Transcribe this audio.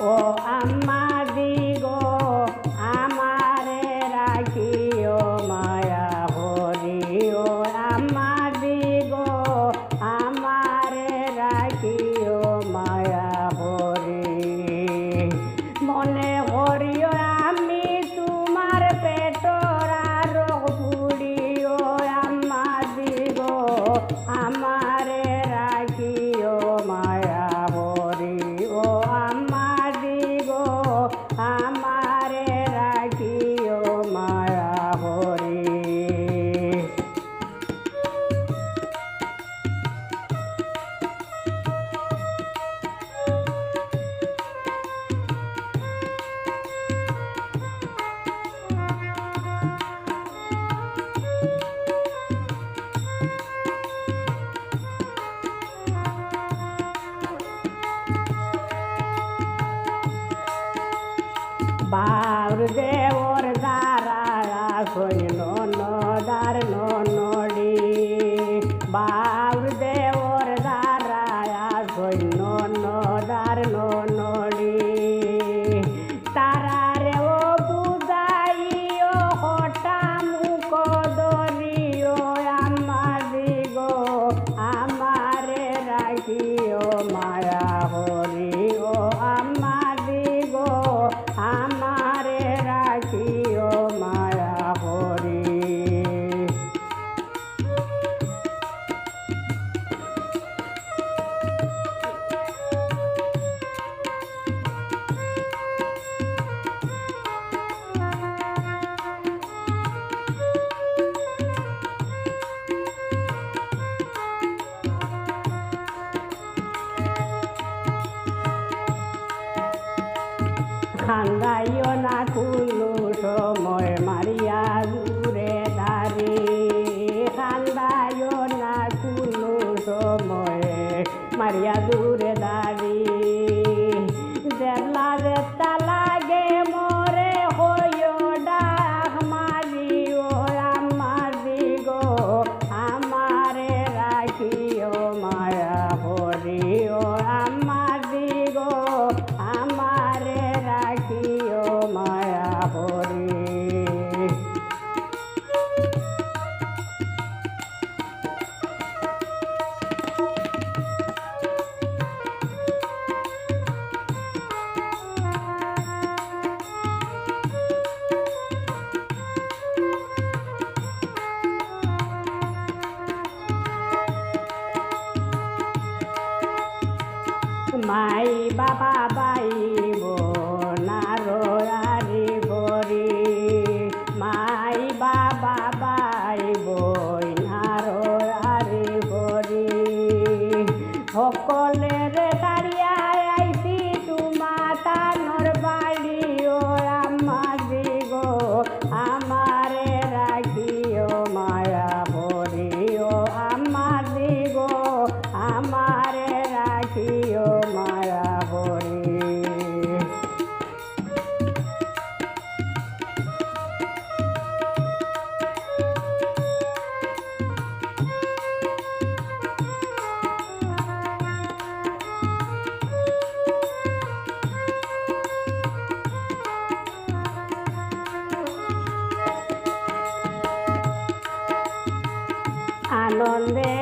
ও আম্মা দিগো আমারে রাখিও মায়া হরি ও আম্মা দিগো আমারে রাখিও মায়া হরি মনে করিও আমি তোমার পেটর রোগ পুড়িও আম্মা দিগো আমারে রাখিও মায়া হরি ও আম্মা দিগো আমারে রাখিও মায়া হরি বাউর দেওর দ্বারা সৈন্য নদার নড়ি বাউর দেওর দ্বারা সৈন্য নদার নড়ি তারারে ও বুঝাইও হঠা মুখ দরিও আম্মা দিগো আমারে রাখিও মায়া হরি ও আম্মা দিগো আমারে রাখিও মায়া হরি খান্দাইও না কোনো সময় মারিয়া দূরে দাঁড়ি খান্দাইও না কোনো সময় মারিয়া দূরে দাঁড়ি জেলা যেটা লাগে মরে হইও ডাক মারিও আম্মা দিগো আমারে রাখিও মায়া হরি ও আম্মা দিগো আমারে রাখিও মায়া হরি মাই বাবা বাইব নারো আরি বরি মাই বাবা বাইব নারো আরি বরি সকলের দাঁড়িয়া আইছি তোমা তানোর বাড়ি ও আম্মা দিগো আমারে রাখিও মায়া হরি ও আম্মা দিগো আমারে রাখিও মায়া হরি আনন্দে